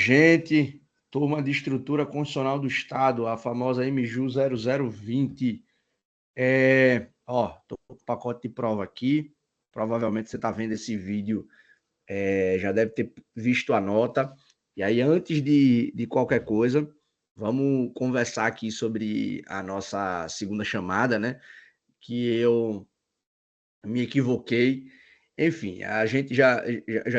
Gente, turma de estrutura constitucional do Estado, a famosa MJU 0020. Tô com o pacote de prova aqui. Provavelmente você está vendo esse vídeo, já deve ter visto a nota. E aí, antes de qualquer coisa, vamos conversar aqui sobre a nossa segunda chamada, né? Que eu me equivoquei. Enfim, a gente já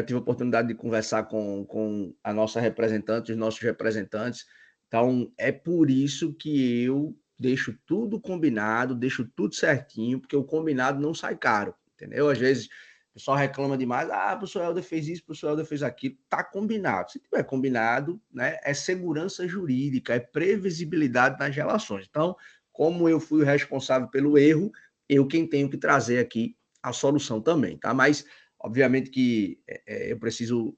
tive a oportunidade de conversar com a nossa representante, os nossos representantes. Então, é por isso que eu deixo tudo combinado, deixo tudo certinho, porque o combinado não sai caro, entendeu? Às vezes o pessoal reclama demais, o professor Helder fez isso, o professor Helder fez aquilo. Tá combinado. Se tiver combinado, né, é segurança jurídica, é previsibilidade nas relações. Então, como eu fui o responsável pelo erro, eu quem tenho que trazer aqui a solução também, tá? Mas, obviamente que eu preciso,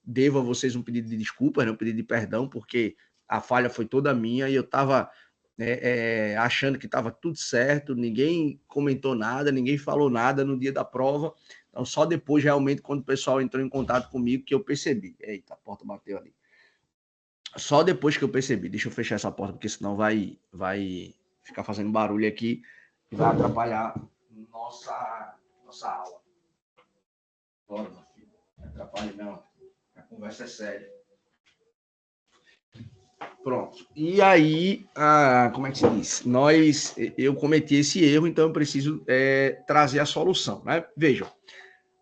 devo a vocês um pedido de desculpa, né, um pedido de perdão, porque a falha foi toda minha e eu estava achando que estava tudo certo, ninguém comentou nada, ninguém falou nada no dia da prova, então só depois, realmente, quando o pessoal entrou em contato comigo, que eu percebi. Eita, a porta bateu ali. Só depois que eu percebi. Deixa eu fechar essa porta, porque senão vai ficar fazendo barulho aqui e vai atrapalhar nossa aula. Bora, meu filho. Não atrapalhe, não. A conversa é séria. Pronto. E aí, como é que se diz? Eu cometi esse erro, então eu preciso trazer a solução, né? Vejam,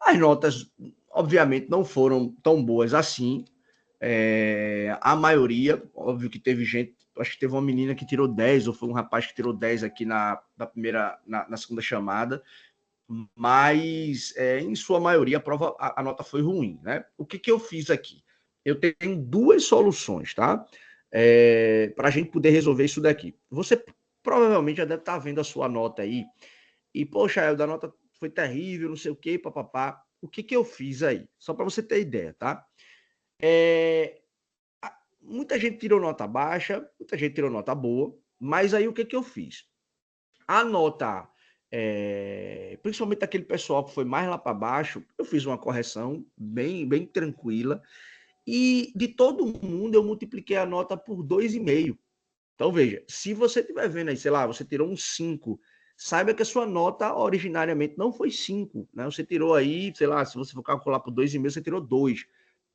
as notas, obviamente, não foram tão boas assim. A maioria, óbvio que teve gente, acho que teve uma menina que tirou 10, ou foi um rapaz que tirou 10 aqui na segunda chamada, mas em sua maioria a prova, a nota foi ruim, né? O que eu fiz aqui? Eu tenho duas soluções, tá? Para a gente poder resolver isso daqui. Você provavelmente já deve estar vendo a sua nota aí, e, poxa, a nota foi terrível, não sei o quê, papapá. O que eu fiz aí? Só para você ter ideia, tá? Muita gente tirou nota baixa, muita gente tirou nota boa, mas aí o que eu fiz? A nota, principalmente aquele pessoal que foi mais lá para baixo, eu fiz uma correção bem tranquila, e de todo mundo eu multipliquei a nota por 2,5. Então, veja, se você estiver vendo aí, sei lá, você tirou um 5, saiba que a sua nota originariamente não foi 5, né? Você tirou aí, sei lá, se você for calcular por 2,5, você tirou 2.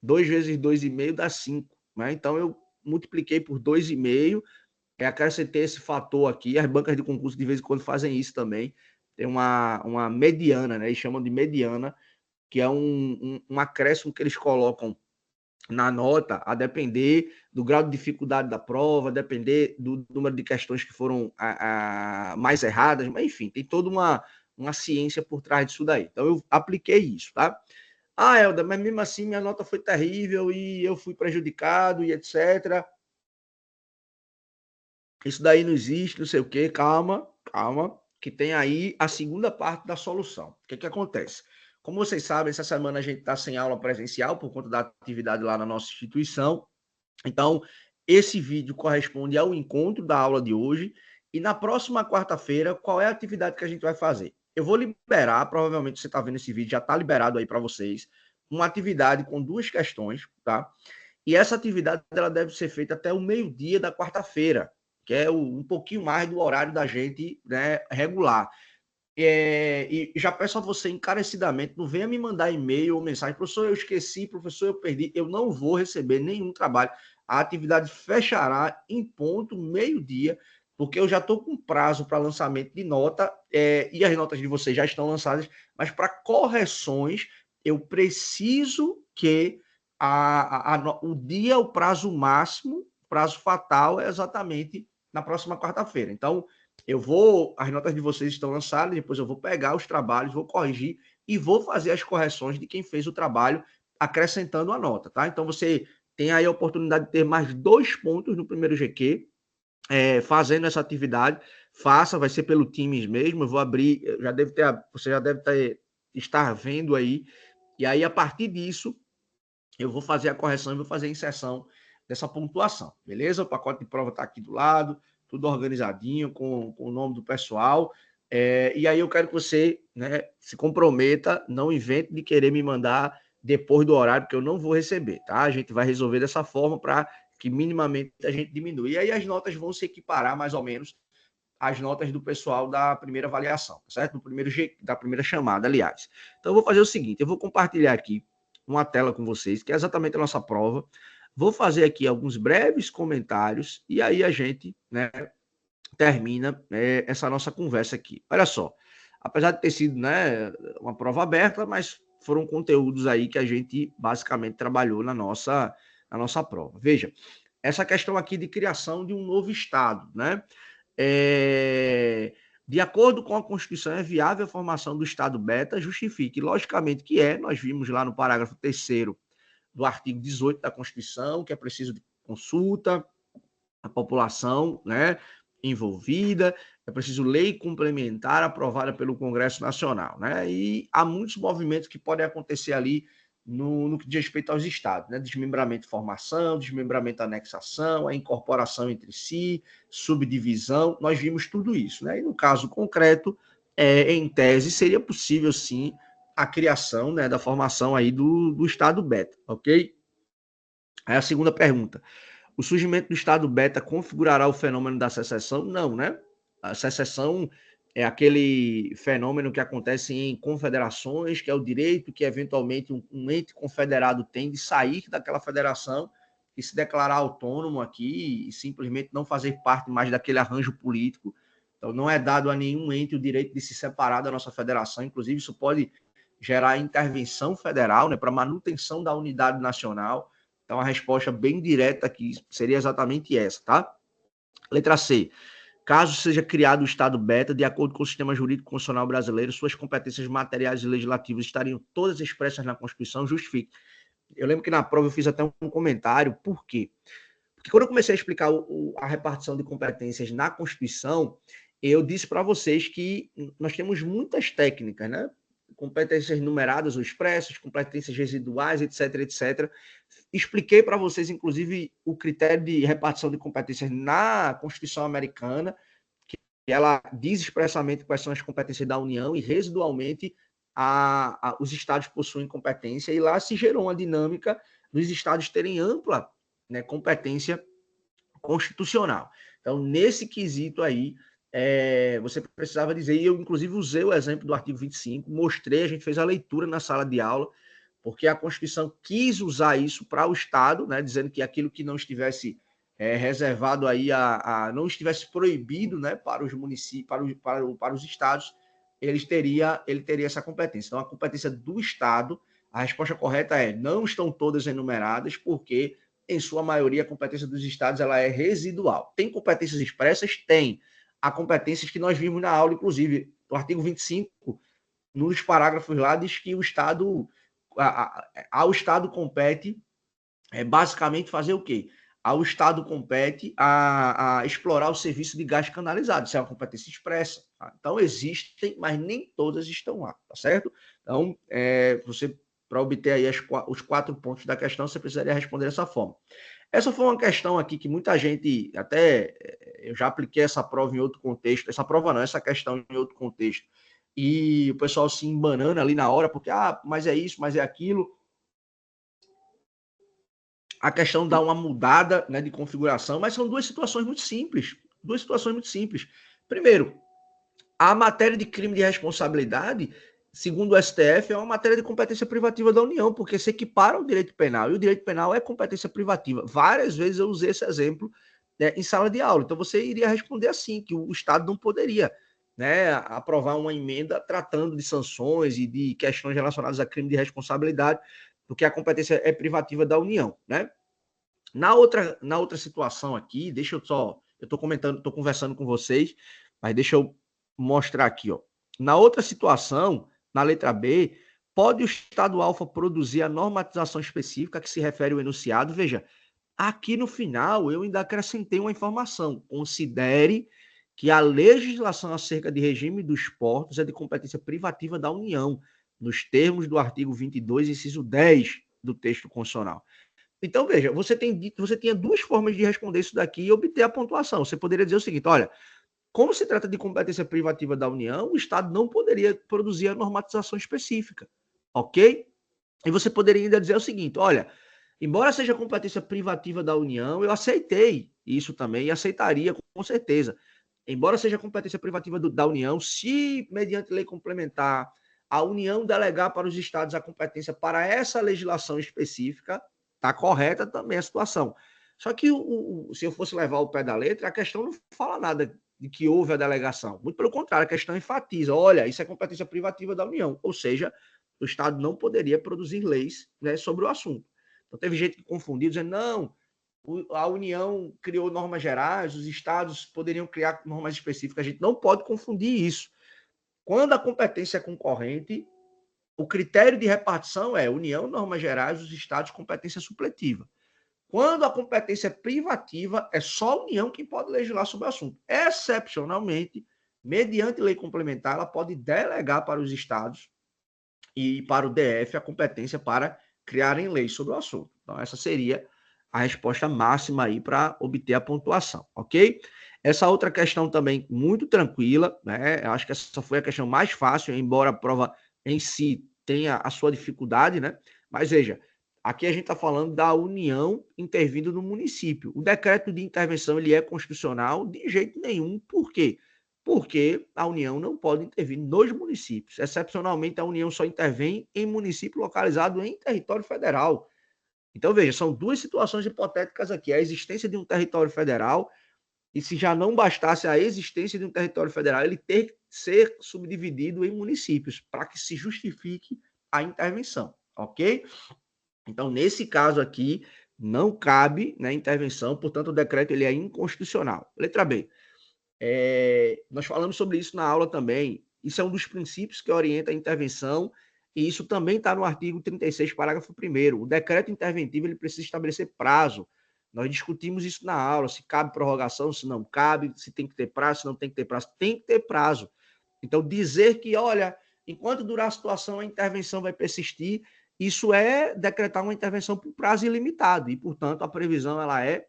2 vezes 2,5 dá 5, né? Então, eu multipliquei por 2,5, acrescentei esse fator aqui. As bancas de concurso de vez em quando fazem isso também. Tem uma mediana, né? Eles chamam de mediana, que é um acréscimo que eles colocam na nota, a depender do grau de dificuldade da prova, a depender do número de questões que foram mais erradas, mas enfim, tem toda uma ciência por trás disso daí. Então eu apliquei isso, tá? Helder, mas mesmo assim minha nota foi terrível e eu fui prejudicado e etc. Isso daí não existe, não sei o quê. Calma, que tem aí a segunda parte da solução. O que acontece? Como vocês sabem, essa semana a gente está sem aula presencial por conta da atividade lá na nossa instituição. Então, esse vídeo corresponde ao encontro da aula de hoje. E na próxima quarta-feira, qual é a atividade que a gente vai fazer? Eu vou liberar, provavelmente você está vendo esse vídeo, já está liberado aí para vocês, uma atividade com 2 questões, tá? E essa atividade ela deve ser feita até o meio-dia da quarta-feira, que é um pouquinho mais do horário da gente, né, regular. E já peço a você encarecidamente, não venha me mandar e-mail ou mensagem, professor, eu esqueci, professor, eu perdi, eu não vou receber nenhum trabalho. A atividade fechará em ponto, meio-dia, porque eu já estou com prazo para lançamento de nota, e as notas de vocês já estão lançadas, mas para correções, eu preciso que o dia, o prazo máximo, o prazo fatal é exatamente na próxima quarta-feira. Então, as notas de vocês estão lançadas, depois eu vou pegar os trabalhos, vou corrigir e vou fazer as correções de quem fez o trabalho, acrescentando a nota, tá? Então você tem aí a oportunidade de ter mais 2 pontos no primeiro GQ, fazendo essa atividade. Faça, vai ser pelo Teams mesmo. Eu vou abrir, você já deve estar vendo aí. E aí, a partir disso, eu vou fazer a correção e vou fazer a inserção dessa pontuação, beleza? O pacote de prova está aqui do lado, tudo organizadinho, com o nome do pessoal. E aí eu quero que você, né, se comprometa, não invente de querer me mandar depois do horário, porque eu não vou receber, tá? A gente vai resolver dessa forma para que minimamente a gente diminua. E aí as notas vão se equiparar mais ou menos às notas do pessoal da primeira avaliação, certo? Da primeira chamada, aliás. Então eu vou fazer o seguinte, eu vou compartilhar aqui uma tela com vocês, que é exatamente a nossa prova. Vou fazer aqui alguns breves comentários e aí a gente, né, termina essa nossa conversa aqui. Olha só, apesar de ter sido, né, uma prova aberta, mas foram conteúdos aí que a gente basicamente trabalhou na nossa prova. Veja, essa questão aqui de criação de um novo Estado, né? De acordo com a Constituição, é viável a formação do Estado beta, justifique, logicamente que é, nós vimos lá no parágrafo 3º do artigo 18 da Constituição, que é preciso de consulta, a população, né, envolvida, é preciso lei complementar aprovada pelo Congresso Nacional, né? E há muitos movimentos que podem acontecer ali no que diz respeito aos estados, né? Desmembramento e formação, desmembramento e anexação, a incorporação entre si, subdivisão, nós vimos tudo isso, né? E no caso concreto, em tese, seria possível sim a criação, né, da formação aí do estado beta, ok? Aí a segunda pergunta: o surgimento do estado beta configurará o fenômeno da secessão? Não, né? A secessão é aquele fenômeno que acontece em confederações, que é o direito que eventualmente um ente confederado tem de sair daquela federação e se declarar autônomo aqui e simplesmente não fazer parte mais daquele arranjo político. Então, não é dado a nenhum ente o direito de se separar da nossa federação. Inclusive, isso pode gerar intervenção federal, né, para manutenção da unidade nacional. Então, a resposta bem direta aqui seria exatamente essa, tá? Letra C. Caso seja criado o Estado beta, de acordo com o sistema jurídico constitucional brasileiro, suas competências materiais e legislativas estariam todas expressas na Constituição, justifique. Eu lembro que na prova eu fiz até um comentário, por quê? Porque quando eu comecei a explicar a repartição de competências na Constituição, eu disse para vocês que nós temos muitas técnicas, né? Competências numeradas ou expressas, competências residuais, etc, etc. Expliquei para vocês, inclusive, o critério de repartição de competências na Constituição americana, que ela diz expressamente quais são as competências da União e, residualmente, os estados possuem competência, e lá se gerou uma dinâmica dos estados terem ampla, né, competência constitucional. Então, nesse quesito aí, você precisava dizer, e eu, inclusive, usei o exemplo do artigo 25, mostrei, a gente fez a leitura na sala de aula, porque a Constituição quis usar isso para o Estado, né, dizendo que aquilo que não estivesse reservado aí não estivesse proibido, né, para os municípios, para os estados, ele teria essa competência. Então, a competência do Estado, a resposta correta é: não estão todas enumeradas, porque, em sua maioria, a competência dos estados ela é residual. Tem competências expressas? Tem. Há competências que nós vimos na aula, inclusive, o artigo 25, nos parágrafos lá, diz que o Estado, ao Estado compete basicamente fazer o quê? Ao Estado compete a explorar o serviço de gás canalizado. Isso é uma competência expressa. Tá? Então, existem, mas nem todas estão lá, tá certo? Então, você, para obter aí os 4 pontos da questão, você precisaria responder dessa forma. Essa foi uma questão aqui que muita gente, até eu já apliquei essa prova em outro contexto, essa questão em outro contexto, e o pessoal se embanana ali na hora, porque, mas é isso, mas é aquilo. A questão dá uma mudada, né, de configuração, mas são duas situações muito simples. Primeiro, a matéria de crime de responsabilidade, segundo o STF, é uma matéria de competência privativa da União, porque se equipara ao direito penal, e o direito penal é competência privativa. Várias vezes eu usei esse exemplo, né, em sala de aula. Então você iria responder assim, que o Estado não poderia, né, aprovar uma emenda tratando de sanções e de questões relacionadas a crime de responsabilidade, porque a competência é privativa da União, né? Na outra situação aqui, deixa eu só, eu estou conversando com vocês, mas deixa eu mostrar aqui, ó. Na outra situação, na letra B, pode o Estado alfa produzir a normatização específica que se refere ao enunciado? Veja, aqui no final eu ainda acrescentei uma informação. Considere que a legislação acerca de regime dos portos é de competência privativa da União, nos termos do artigo 22, inciso 10 do texto constitucional. Então, veja, você tinha duas formas de responder isso daqui e obter a pontuação. Você poderia dizer o seguinte: olha, como se trata de competência privativa da União, o Estado não poderia produzir a normatização específica, ok? E você poderia ainda dizer o seguinte, olha, embora seja competência privativa da União, eu aceitei isso também e aceitaria com certeza. Embora seja competência privativa da União, se, mediante lei complementar, a União delegar para os estados a competência para essa legislação específica, está correta também a situação. Só que, se eu fosse levar o pé da letra, a questão não fala nada de que houve a delegação. Muito pelo contrário, a questão enfatiza, olha, isso é competência privativa da União, ou seja, o Estado não poderia produzir leis, né, sobre o assunto. Então, teve gente que confundiu, dizendo, não, a União criou normas gerais, os estados poderiam criar normas específicas. A gente não pode confundir isso. Quando a competência é concorrente, o critério de repartição é União, normas gerais, os estados, competência supletiva. Quando a competência é privativa, é só a União quem pode legislar sobre o assunto. Excepcionalmente, mediante lei complementar, ela pode delegar para os estados e para o DF a competência para criarem leis sobre o assunto. Então, essa seria a resposta máxima aí para obter a pontuação, ok? Essa outra questão também muito tranquila, né? Eu acho que essa foi a questão mais fácil, embora a prova em si tenha a sua dificuldade, né? Mas veja, aqui a gente está falando da União intervindo no município. O decreto de intervenção ele é constitucional de jeito nenhum. Por quê? Porque a União não pode intervir nos municípios. Excepcionalmente, a União só intervém em município localizado em território federal. Então, veja, são duas situações hipotéticas aqui: a existência de um território federal, e se já não bastasse a existência de um território federal, ele ter que ser subdividido em municípios para que se justifique a intervenção, ok? Então, nesse caso aqui, não cabe, né, intervenção, portanto, o decreto ele é inconstitucional. Letra B. Nós falamos sobre isso na aula também. Isso é um dos princípios que orienta a intervenção, e isso também está no artigo 36, parágrafo 1º. O decreto interventivo ele precisa estabelecer prazo. Nós discutimos isso na aula, se cabe prorrogação, se não cabe, se tem que ter prazo, se não tem que ter prazo. Tem que ter prazo. Então, dizer que, olha, enquanto durar a situação, a intervenção vai persistir, isso é decretar uma intervenção por prazo ilimitado, e, portanto, a previsão ela é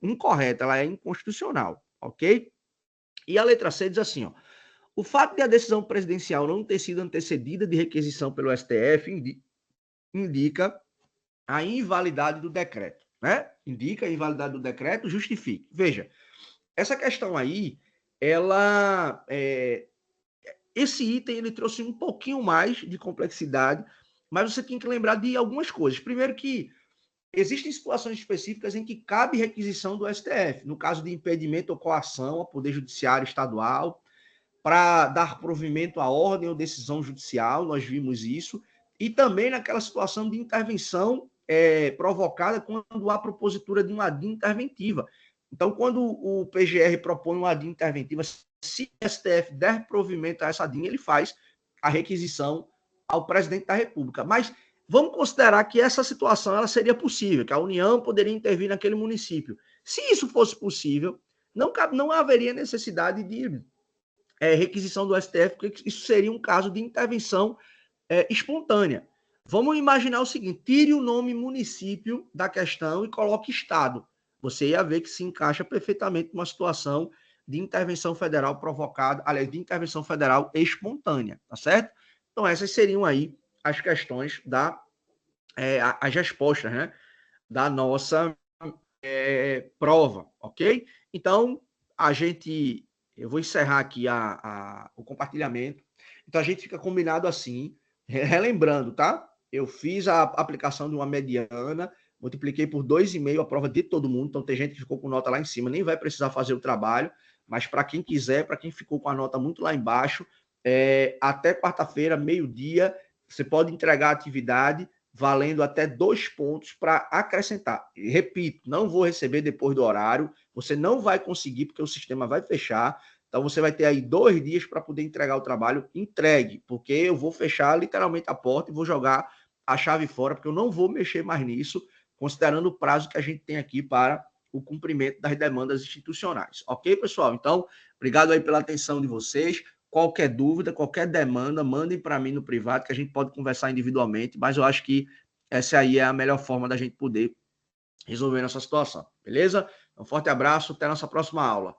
incorreta, ela é inconstitucional, ok? E a letra C diz assim, ó, o fato de a decisão presidencial não ter sido antecedida de requisição pelo STF indica a invalidade do decreto, né? Indica a invalidade do decreto, justifique. Veja, essa questão aí, esse item ele trouxe um pouquinho mais de complexidade, mas você tem que lembrar de algumas coisas. Primeiro que existem situações específicas em que cabe requisição do STF, no caso de impedimento ou coação ao Poder Judiciário Estadual, para dar provimento à ordem ou decisão judicial, nós vimos isso, e também naquela situação de intervenção provocada quando há propositura de uma ADI interventiva. Então, quando o PGR propõe uma ADI interventiva, se o STF der provimento a essa ADI, ele faz a requisição ao presidente da República. Mas vamos considerar que essa situação ela seria possível, que a União poderia intervir naquele município. Se isso fosse possível, não haveria necessidade de requisição do STF, porque isso seria um caso de intervenção espontânea. Vamos imaginar o seguinte: tire o nome município da questão e coloque estado. Você ia ver que se encaixa perfeitamente numa situação de intervenção federal provocada, aliás, de intervenção federal espontânea, tá certo? Então, essas seriam aí as questões as respostas, né, da nossa prova, ok? Então, eu vou encerrar aqui o compartilhamento. Então, a gente fica combinado assim, relembrando, tá? Eu fiz a aplicação de uma mediana, multipliquei por 2,5 a prova de todo mundo, então tem gente que ficou com nota lá em cima, nem vai precisar fazer o trabalho, mas para quem quiser, para quem ficou com a nota muito lá embaixo, até quarta-feira, meio-dia, você pode entregar a atividade, valendo até 2 pontos para acrescentar. E, repito, não vou receber depois do horário, você não vai conseguir, porque o sistema vai fechar, então você vai ter aí 2 dias para poder entregar o trabalho. Entregue, porque eu vou fechar literalmente a porta e vou jogar a chave fora, porque eu não vou mexer mais nisso, considerando o prazo que a gente tem aqui para o cumprimento das demandas institucionais. Ok, pessoal? Então, obrigado aí pela atenção de vocês. Qualquer dúvida, qualquer demanda, mandem para mim no privado, que a gente pode conversar individualmente, mas eu acho que essa aí é a melhor forma da gente poder resolver nossa situação, beleza? Um forte abraço, até a nossa próxima aula.